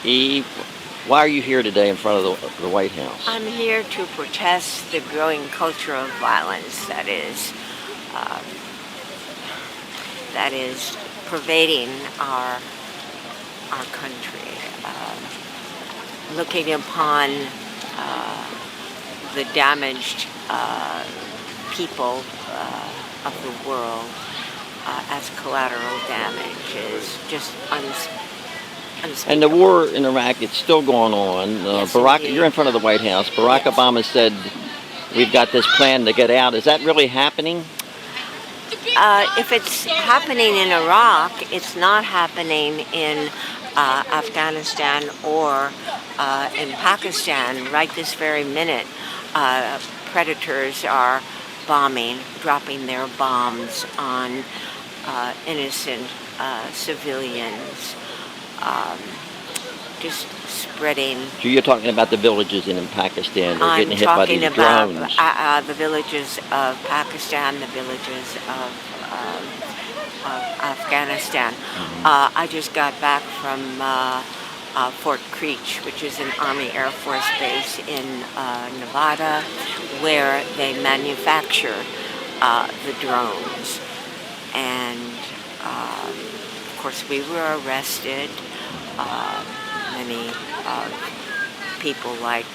Eve, why are you here today in front of the White House? I'm here to protest the growing culture of violence that is pervading our country. Looking upon the damaged people of the world as collateral damage is just unspeakable. And the war in Iraq, it's still going on. Yes, Barack, you're in front of the White House. Barack Yes. Obama said, we've got this plan to get out. Is that really happening? If it's happening in Iraq, it's not happening in Afghanistan or in Pakistan right this very minute. Predators are dropping their bombs on innocent civilians, just spreading. So you're talking about the villages in Pakistan that are getting hit by these drones. I'm talking about the villages of Pakistan, the villages of Afghanistan. I just got back from Fort Creech, which is an Army Air Force base in Nevada, where they manufacture the drones. And of course we were arrested. Many people like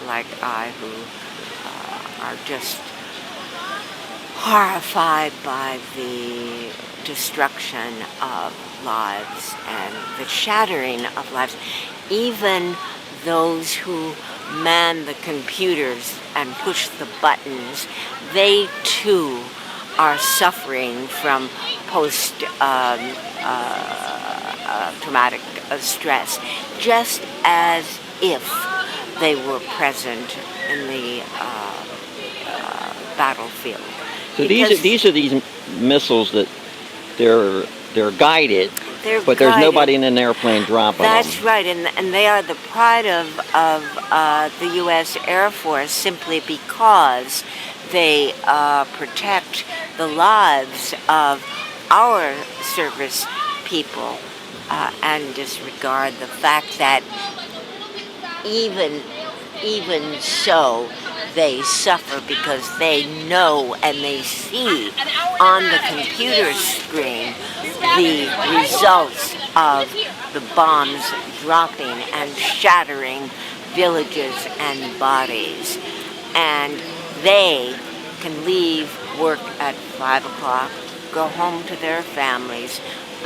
I who are just horrified by the destruction of lives and the shattering of lives. Even those who man the computers and push the buttons, they too are suffering from post-traumatic stress, just as if they were present in the battlefield. So these are these missiles that they're guided, but there's nobody in an airplane dropping them. That's right, and they are the pride of the U.S. Air Force simply because they protect the lives of our service people and disregard the fact that even so they suffer because they know and they see on the computer screen the results of the bombs dropping and shattering villages and bodies. And they can leave work at 5 o'clock, go home to their families,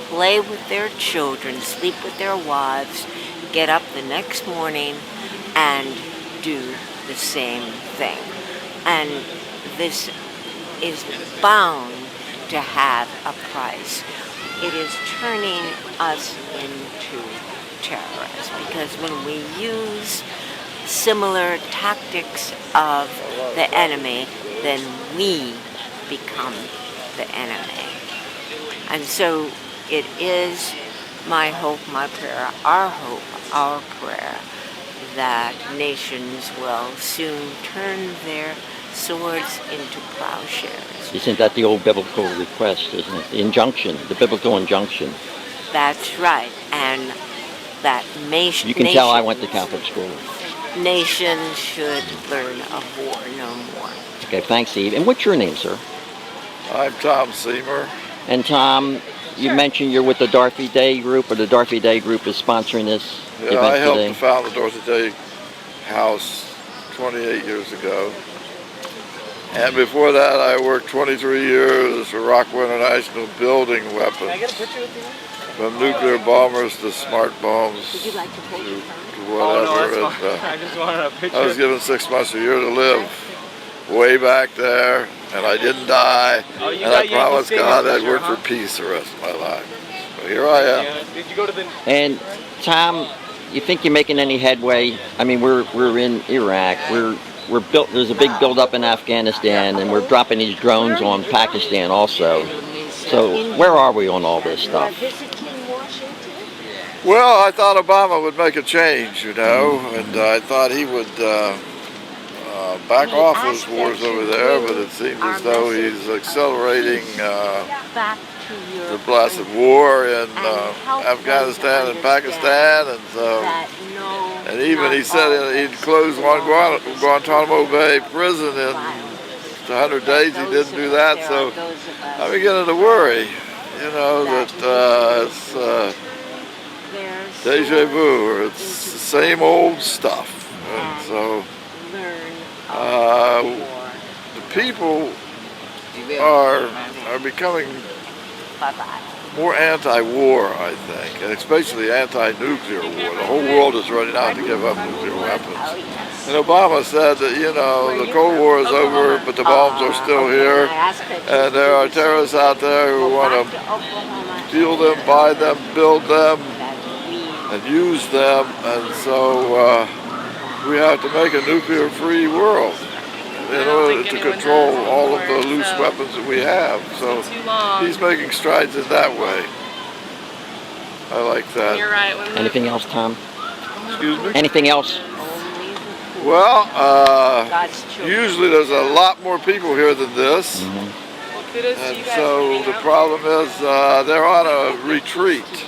play with their children, sleep with their wives, get up the next morning and do the same thing. And this is bound to have a price. It is turning us into terrorists because when we use similar tactics of the enemy, then we become the enemy. And so it is my hope, my prayer, our hope, our prayer, that nations will soon turn their swords into plowshares. Isn't that the old biblical request, isn't it? The injunction, the biblical injunction. That's right. And that You can tell I went to Catholic school. Nations should learn of war no more. Okay, thanks, Eve. And what's your name, sir? I'm Tom Siemer. And Tom, you mentioned you're with the Dorothy Day Group, or the Dorothy Day Group is sponsoring this event today. I helped to found the Dorothy Day House 28 years ago. And before that, I worked 23 years for Rockwell International building weapons. Can I get a picture with you? From nuclear bombers to smart bombs. Would you like to hold your phone? Whatever. Oh, no, that's fine. I just wanted a picture. I was given 6 months a year to live way back there, and I didn't die. Oh, and I promised God I'd work for peace the rest of my life. So here I am. Did you go to the... And Tom, you think you're making any headway? I mean, we're in Iraq. There's a big buildup in Afghanistan, and we're dropping these drones on Pakistan also. So where are we on all this stuff? Well, I thought Obama would make a change, you know, and I thought he would back off those wars over there, but it seems as though he's accelerating the blasted war in Afghanistan and Pakistan, and so, and even he said he'd close one Guantanamo Bay prison in 100 days. He didn't do that, so I'm beginning to worry, you know, that it's deja vu, or it's the same old stuff. And so the people are becoming more anti-war, I think, and especially anti-nuclear war. The whole world is running out to give up nuclear weapons. And Obama said that, you know, the Cold War is over, but the bombs are still here, and there are terrorists out there who want to steal them, buy them, build them, and use them, and so we have to make a nuclear-free world in order to control all of the loose weapons that we have. So he's making strides in that way. I like that. You're right. Anything else, Tom? Excuse me? Anything else? Well, usually there's a lot more people here than this. And so the problem is they're on a retreat.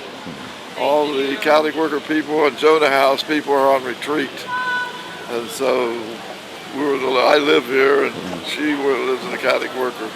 All the Catholic worker people and Jonah House people are on retreat. And so I live here, and she lives in the Catholic worker.